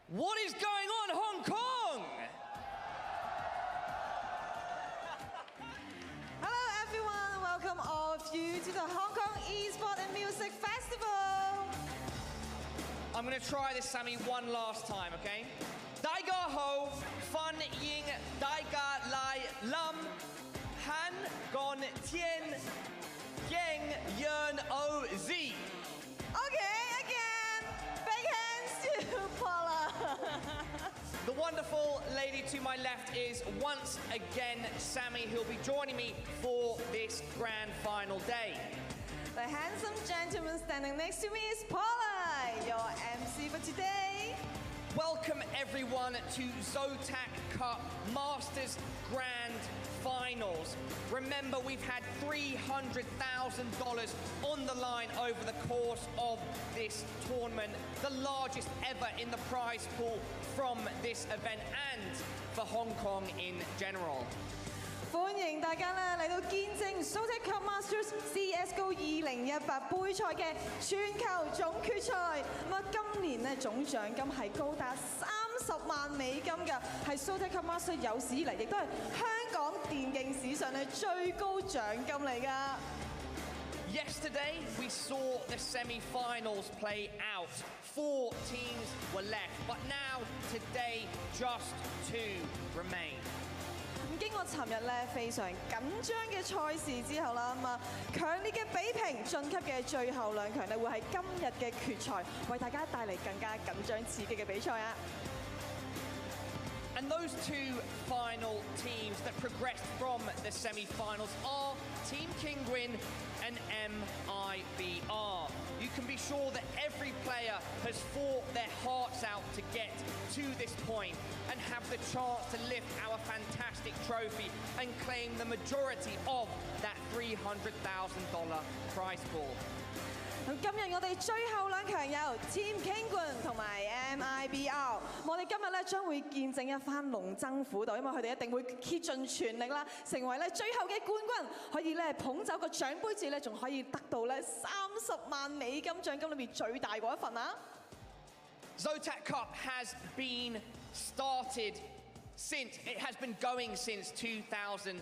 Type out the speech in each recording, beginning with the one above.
What is going on, Hong Kong? Hello everyone, welcome all of you to the Hong Kong Esport and Music Festival. I'm going to try this, Sammy, one last time, okay? Dai ga ho, fan ying, dai ga lai lam, han gon tien, yang yun o zi. Okay, again, big hands to Paula. The wonderful lady to my left is once again Sammy, who'll be joining me for this grand final day. The handsome gentleman standing next to me is Paula, your MC for today. Welcome everyone to ZOTAC Cup Masters Grand Finals. Remember, we've had $300,000 on the line over the course of this tournament, the largest ever in the prize pool from this event and for Hong Kong in general. 歡迎大家咧嚟到見證 ZOTAC Cup Masters CSGO 2018杯賽嘅全球總決賽。今年咧總獎金係高達30萬美金㗎，係 ZOTAC Cup Masters有史以嚟，亦都係香港電競史上咧最高獎金嚟㗎。Yesterday, we saw the semi-finals play out. 4 teams were left, but now, today, just 2 remain. 經過尋日咧非常緊張嘅賽事之後啦，強烈嘅比拼晉級嘅最後兩強咧會喺今日嘅決賽，為大家帶嚟更加緊張刺激嘅比賽啊！ And those 2 final teams that progressed from the semi-finals are Team Griffin and MIBR. You can be sure that every player has fought their hearts out to get to this point and have the chance to lift our fantastic trophy and claim the majority of that $300,000 prize pool. 今日我哋最後兩強有 Team Griffin 同埋 MIBR， 我哋今日咧將會見證一番龍爭虎鬥，因為佢哋一定會竭盡全力啦，成為咧最後嘅冠軍，可以咧捧走個獎杯子咧，仲可以得到咧30萬美金獎金裏面最大嗰一份啊 ZOTAC Cup has been started it has been going since 2007,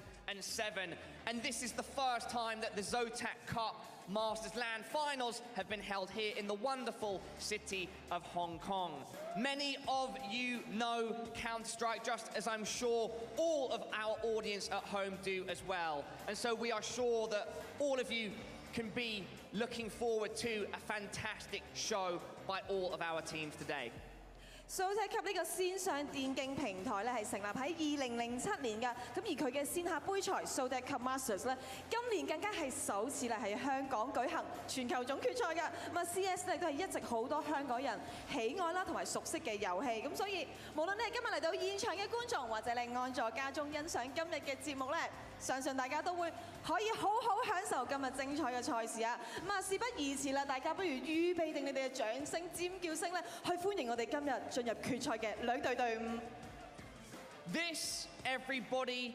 and this is the first time that the ZOTAC Cup Masters Land Finals have been held here in the wonderful city of Hong Kong. Many of you know Counter-Strike, just as I'm sure all of our audience at home do as well. And so we are sure that all of you can be looking forward to a fantastic show by all of our teams today. ZOTAC Cup 呢個線上電競平台咧係成立喺2007年㗎，咁而佢嘅線下杯賽 ZOTAC Cup Masters 咧，今年更加係首次咧喺香港舉行全球總決賽㗎。CS 咧都係一直好多香港人喜愛啦同埋熟悉嘅遊戲，咁所以無論你係今日嚟到現場嘅觀眾，或者你安坐家中欣賞今日嘅節目咧，相信大家都會可以好好享受今日精彩嘅賽事啊！事不宜遲啦，大家不如預備定你哋嘅掌聲、尖叫聲咧，去歡迎我哋今日進入決賽嘅兩隊隊伍。This, everybody,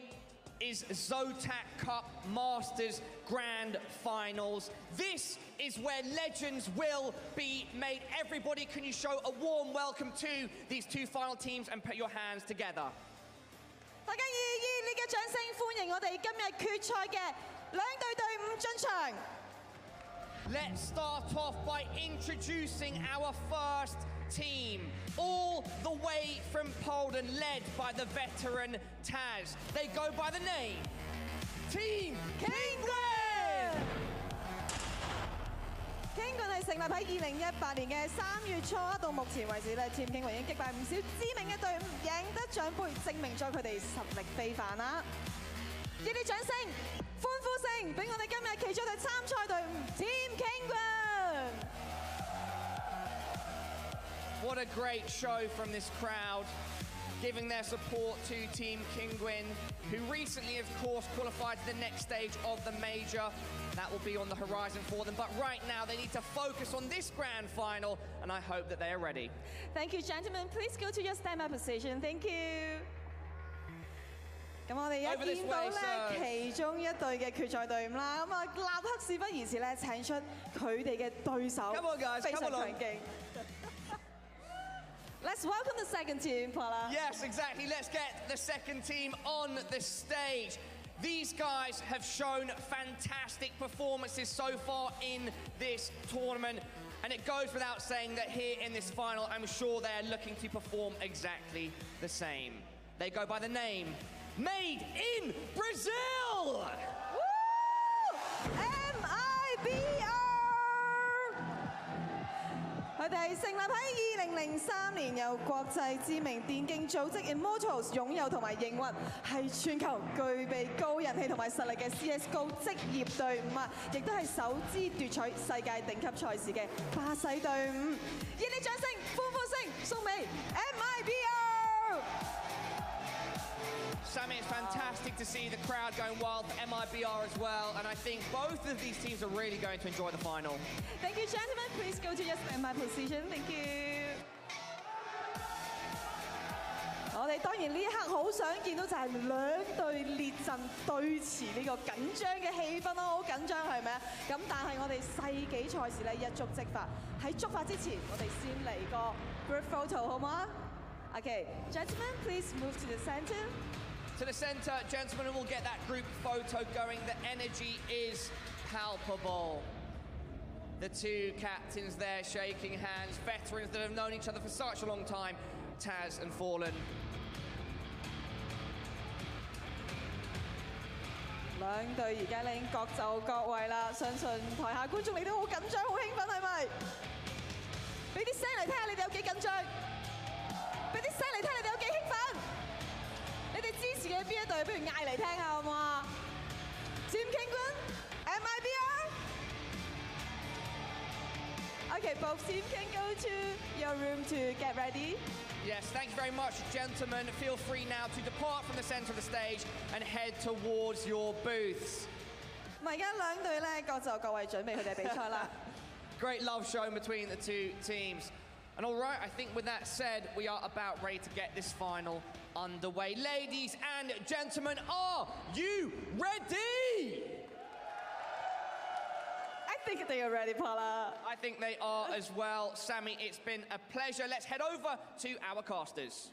is ZOTAC Cup Masters Grand Finals. This is where legends will be made. Everybody, can you show a warm welcome to these 2 final teams and put your hands together? 大家以熱烈嘅掌聲歡迎我哋今日決賽嘅兩隊隊伍進場。Let's start off by introducing our first team, all the way from Poland, led by the veteran Taz. They go by the name Team Griffin. Griffin 係成立喺2018年嘅3月初，到目前為止咧，Team Griffin已經擊敗唔少知名嘅隊伍，贏得獎杯，證明咗佢哋實力非凡啦！熱烈掌聲、歡呼聲，俾我哋今日其中一隊參賽隊伍 Team Griffin。 What a great show from this crowd, giving their support to Team Griffin, who recently, of course, qualified to the next stage of the major. That will be on the horizon for them. But right now, they need to focus on this grand final, and I hope that they are ready. Thank you, gentlemen. Please go to your stand-by position. Thank you. 咁我哋一見到咧其中一隊嘅決賽隊伍啦，立刻事不宜遲咧請出佢哋嘅對手，非常強勁。Let's welcome the second team, Paula. Yes, exactly. Let's get the second team on the stage. These guys have shown fantastic performances so far in this tournament. And it goes without saying that here in this final, I'm sure they're looking to perform exactly the same. They go by the name, Made in Brazil! Woo! MIBR! 佢哋成立喺2003年，由國際知名電競組織 Immortals 擁有同埋營運，係全球具備高人氣同埋實力嘅 CS:GO 職業隊伍啊！亦都係首支奪取世界頂級賽事嘅巴西隊伍。熱烈掌聲、歡呼聲送俾 MIBR！ Sammy, it's fantastic to see the crowd going wild for MIBR as well, and I think both of these teams are really going to enjoy the final. Thank you, gentlemen. Please go to your standby position. Thank you. 我哋當然呢一刻好想見到就係兩隊列陣對峙呢個緊張嘅氣氛咯，好緊張係咪啊？咁但係我哋世紀賽事咧一觸即發，喺觸發之前，我哋先嚟個 group photo 好嗎 ？Okay, gentlemen, please move to the center. To the center, gentlemen, and we'll get that group photo going. The energy is palpable. The two captains there shaking hands, veterans that have known each other for such a long time, Taz and Fallen. 兩隊而家咧已經各就各位啦，相信台下觀眾你都好緊張、好興奮係咪？俾啲聲嚟聽下你哋有幾緊張，俾啲聲嚟聽你哋有幾興奮。你哋支持嘅邊一隊？不如嗌嚟聽下好唔好啊 ？Team Kinguin, MIBR. Okay, both teams can go to your room to get ready. Yes, thank you very much, gentlemen. Feel free now to depart from the center of the stage and head towards your booths. 而家兩隊咧各就各位準備佢哋比賽啦。Great love shown between the two teams. And all right, I think with that said, we are about ready to get this final underway. Ladies and gentlemen, are you ready? I think they are ready, Paula. I think they are as well. Sammy, it's been a pleasure. Let's head over to our casters.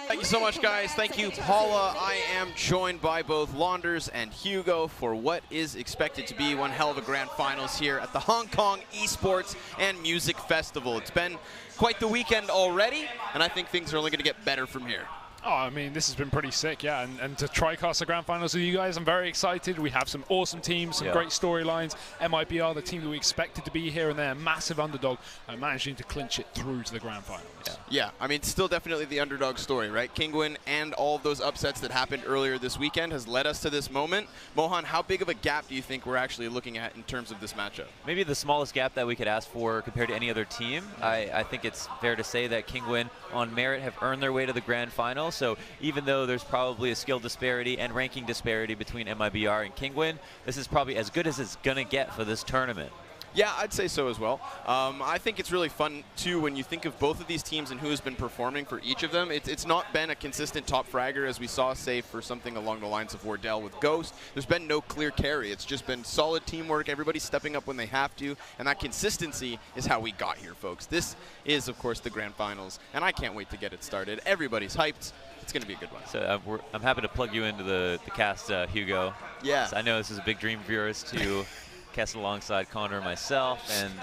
Thank you so much, guys. Thank you, Paula. I am joined by both Launders and Hugo for what is expected to be one hell of a grand finals here at the Hong Kong Esports and Music Festival. It's been quite the weekend already, and I think things are only going to get better from here. Oh, I mean, this has been pretty sick, yeah. And to TriCast the Grand Finals with you guys, I'm very excited. We have some awesome teams, some great storylines. MIBR, the team that we expected to be here, and they're a massive underdog, managing to clinch it through to the Grand Finals. Yeah, I mean, still definitely the underdog story, right? Kinguin and all of those upsets that happened earlier this weekend has led us to this moment. Mohan, how big of a gap do you think we're actually looking at in terms of this matchup? Maybe the smallest gap that we could ask for compared to any other team. I think it's fair to say that Kinguin, on merit, have earned their way to the Grand Final. So even though there's probably a skill disparity and ranking disparity between MIBR and Kinguin, this is probably as good as it's going to get for this tournament. Yeah, I'd say so as well. I think it's really fun, too, when you think of both of these teams and who has been performing for each of them. It's not been a consistent top fragger, as we saw, say, for something along the lines of Wardell with Ghost. There's been no clear carry. It's just been solid teamwork, everybody stepping up when they have to, and that consistency is how we got here, folks. This is, of course, the Grand Finals, and I can't wait to get it started. Everybody's hyped. It's going to be a good one. So I'm happy to plug you into the cast, Hugo. Yeah. I know this is a big dream of yours to cast alongside Connor and myself, and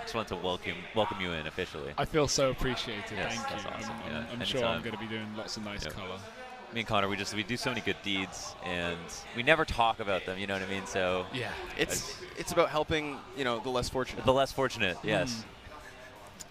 just want to welcome you in officially. I feel so appreciated. Yes, Thank you. Awesome. I'm sure I'm going to be doing lots of nice color. Me and Connor, we do so many good deeds, and we never talk about them. You know what I mean? So yeah, it's about helping the less fortunate. The less fortunate, yes.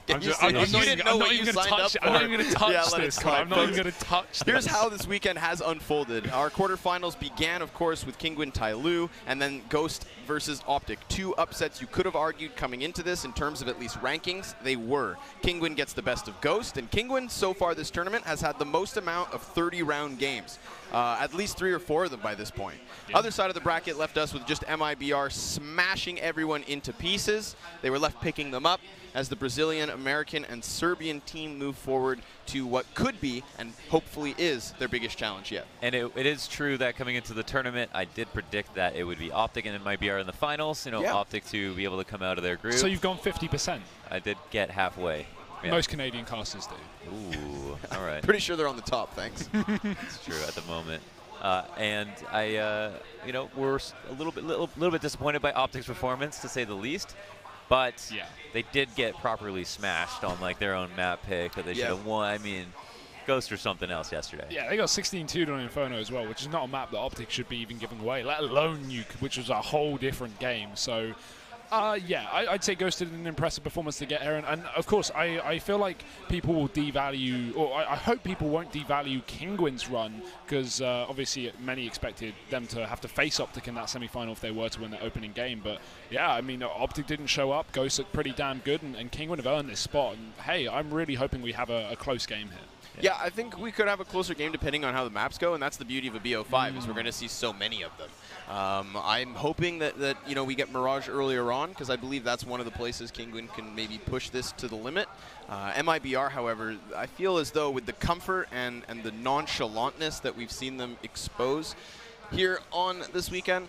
I'm not even going to touch this. I'm not even going to touch this. Here's how this weekend has unfolded. Our quarterfinals began, of course, with Kinguin Tyloo, and then Ghost versus Optic. Two upsets you could have argued coming into this in terms of at least rankings. They were. Kinguin gets the best of Ghost, and Kinguin, so far this tournament, has had the most amount of 30-round games. At least 3 or 4 of them by this point. Yeah. Other side of the bracket left us with just MIBR smashing everyone into pieces. They were left picking them up as the Brazilian, American, and Serbian team move forward to what could be, and hopefully is, their biggest challenge yet. And it is true that coming into the tournament, I did predict that it would be Optic and MIBR in the finals. Optic to be able to come out of their group. So you've gone 50%. I did get halfway. Most Canadian casters do. Ooh, all right. Pretty sure they're on the top, thanks. It's true at the moment. And I, you know, we're a little bit disappointed by Optic's performance, to say the least. But they did get properly smashed on like their own map pick that they should have won. I mean, Ghost or something else yesterday. Yeah, they got 16-2 on Inferno as well, which is not a map that Optic should be even giving away, let alone Nuke, which was a whole different game. So, yeah, I'd say Ghost did an impressive performance to get here. And of course, I feel like people will devalue, or I hope people won't devalue Kinguin's run, because obviously many expected them to have to face Optic in that semi-final if they were to win their opening game. But yeah, I mean, Optic didn't show up. Ghost looked pretty damn good, and Kinguin have earned this spot. And hey, I'm really hoping we have a close game here. Yeah, I think we could have a closer game depending on how the maps go, and that's the beauty of a BO5 is we're going to see so many of them. I'm hoping that you know, we get Mirage earlier on, because I believe that's one of the places Kinguin can maybe push this to the limit. MIBR, however, I feel as though with the comfort and the nonchalantness that we've seen them expose here on this weekend,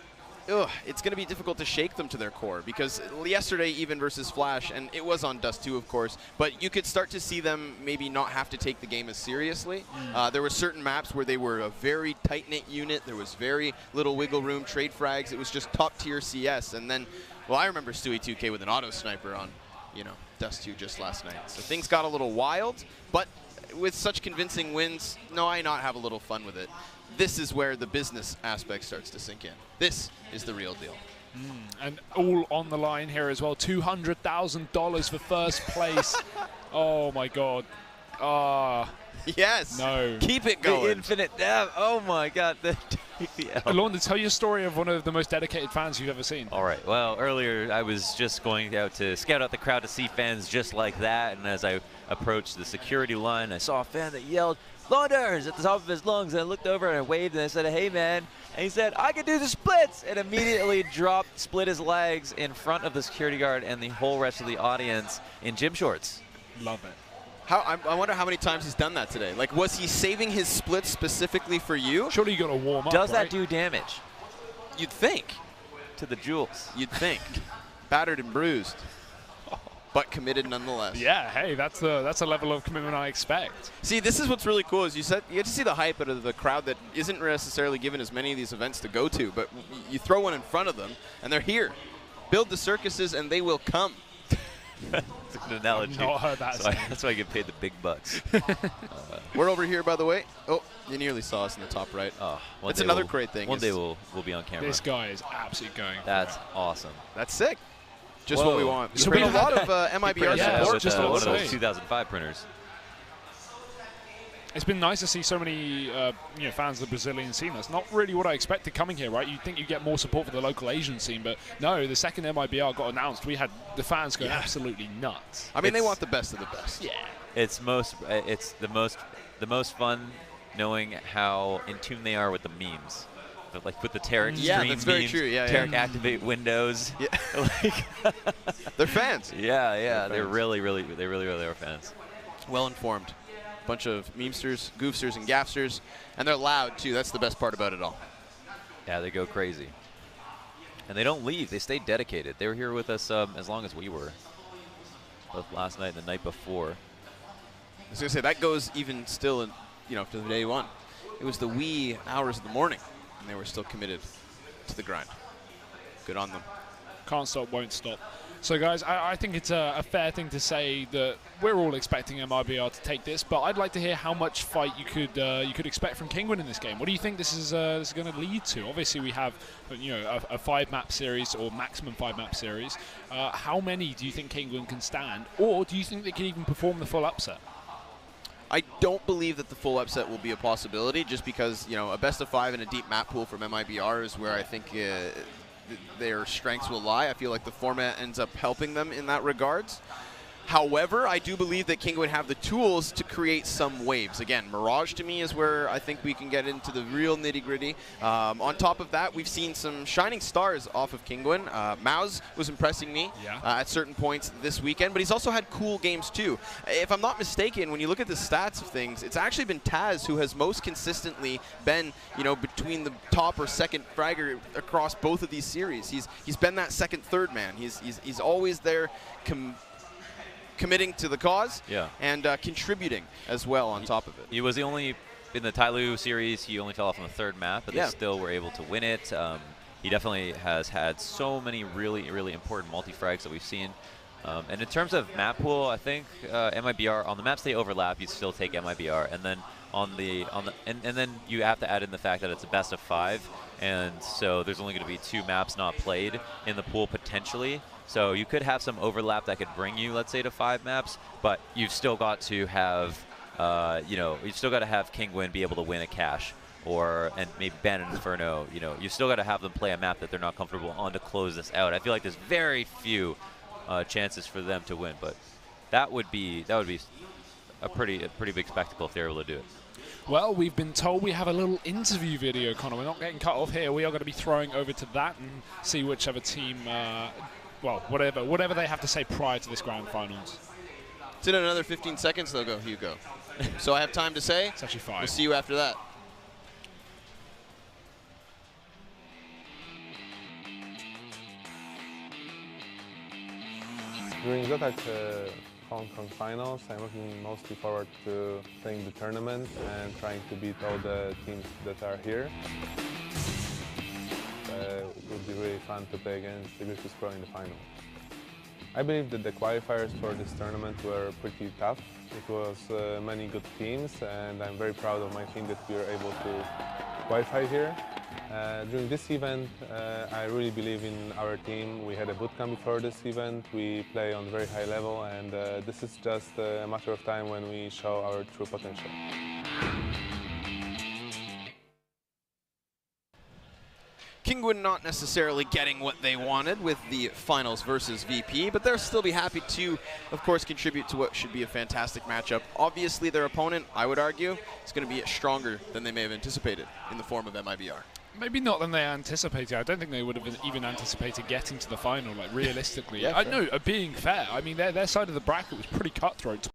it's going to be difficult to shake them to their core, because yesterday, even versus Flash, and it was on Dust 2, of course, but you could start to see them maybe not have to take the game as seriously. There were certain maps where they were a very tight-knit unit. There was very little wiggle room, trade frags. It was just top-tier CS. And then, well, I remember Stewie 2K with an auto sniper on, you know, Dust 2 just last night. So things got a little wild, but with such convincing wins, no, why not have a little fun with it? This is where the business aspect starts to sink in. This is the real deal. And all on the line here as well. $200,000 for first place. Oh my God. Yes. No. Keep it going. The infinite dab. Oh my God. Alon, tell your story of one of the most dedicated fans you've ever seen. All right. Well, earlier I was just going out to scout out the crowd to see fans just like that. And as I approached the security line, I saw a fan that yelled, "Launders!" at the top of his lungs, and I looked over and I waved and I said, "Hey man," and he said, "I can do the splits," and immediately split his legs in front of the security guard and the whole rest of the audience in gym shorts. Love it. I wonder how many times he's done that today. Like, was he saving his splits specifically for you? Surely you got to warm up. Does right? that do damage? You'd think. To the jewels. You'd think. Battered and bruised, but committed nonetheless. Yeah, hey, that's a level of commitment I expect. See, this is what's really cool is you get to see the hype out of the crowd that isn't necessarily given as many of these events to go to, but you throw one in front of them, and they're here. Build the circuses, and they will come. It's an analogy. I've not heard that. So that's why I get paid the big bucks. We're over here, by the way. Oh, you nearly saw us in the top right. That's another great thing. One day we'll be on camera. This guy is absolutely going. That's awesome. That's sick. Just what we want. So There's we been a lot of MIBR support. With just one of say. those 2005 printers. It's been nice to see so many fans of the Brazilian scene. That's not really what I expected coming here, right? You'd think you'd get more support for the local Asian scene, but no, the second MIBR got announced, we had the fans go absolutely nuts. I mean, they want the best of the best. Yeah. It's the most fun knowing how in tune they are with the memes. But like with the Tarek stream that's very memes, true. Yeah, Tarek activate Windows. Yeah. Like They're fans. Yeah. They really are fans. Well informed. Bunch of memesters, goofsters, and gaffsters, and they're loud too. That's the best part about it all. Yeah, they go crazy. And they don't leave. They stay dedicated. They were here with us as long as we were. Both last night and the night before. I was gonna say that goes even still in, to the day one. It was the wee hours of the morning, and they were still committed to the grind. Good on them. Can't stop, won't stop. So, guys, I think it's a fair thing to say that we're all expecting MIBR to take this, but I'd like to hear how much fight you could expect from Kinguin in this game. What do you think this is going to lead to? Obviously, we have a 5-map series or maximum 5-map series. How many do you think Kinguin can stand, or do you think they can even perform the full upset? I don't believe that the full upset will be a possibility, just because a best of 5 and a deep map pool from MIBR is where I think their strengths will lie. I feel like the format ends up helping them in that regards. However, I do believe that King would have the tools to create some waves. Again, Mirage to me is where I think we can get into the real nitty-gritty. On top of that, we've seen some shining stars off of Kinguin. Maus was impressing me at certain points this weekend, but he's also had cool games too. If I'm not mistaken, when you look at the stats of things, it's actually been Taz who has most consistently been, between the top or second fragger across both of these series. He's been that second, third man. He's always there committing to the cause Yeah. and contributing as well on top of it. He was the only, in the Tyloo series, he only fell off on the third map, but they still were able to win it. He definitely has had so many really, really important multi-frags that we've seen. And in terms of map pool, I think MIBR, on the maps they overlap, you still take MIBR. And then and then you have to add in the fact that it's a best of 5. And so there's only going to be 2 maps not played in the pool potentially. So you could have some overlap that could bring you, let's say, to 5 maps, but you've still got to have, you've still got to have Kinguin be able to win a cache, and maybe ban an Inferno. You still got to have them play a map that they're not comfortable on to close this out. I feel like there's very few chances for them to win, but that would be a pretty big spectacle if they're able to do it. Well, we've been told we have a little interview video, Connor. We're not getting cut off here. We are going to be throwing over to that and see whichever team, whatever they have to say prior to this grand finals. It's in another 15 seconds, though, Hugo. So I have time to say. It's actually 5. We'll see you after that. During ZOTAC Hong Kong finals, I'm looking mostly forward to playing the tournament and trying to beat all the teams that are here. It would be really fun to play against the Griffin Pro in the final. I believe that the qualifiers for this tournament were pretty tough. It was many good teams, and I'm very proud of my team that we were able to qualify here. During this event, I really believe in our team. We had a bootcamp before this event. We play on a very high level, and this is just a matter of time when we show our true potential. Kinguin not necessarily getting what they wanted with the finals versus VP, but they'll still be happy to, of course, contribute to what should be a fantastic matchup. Obviously, their opponent, I would argue, is going to be stronger than they may have anticipated in the form of MIBR. Maybe not than they anticipated. I don't think they would have even anticipated getting to the final, like realistically. Yeah, No, being fair, I mean, their side of the bracket was pretty cutthroat.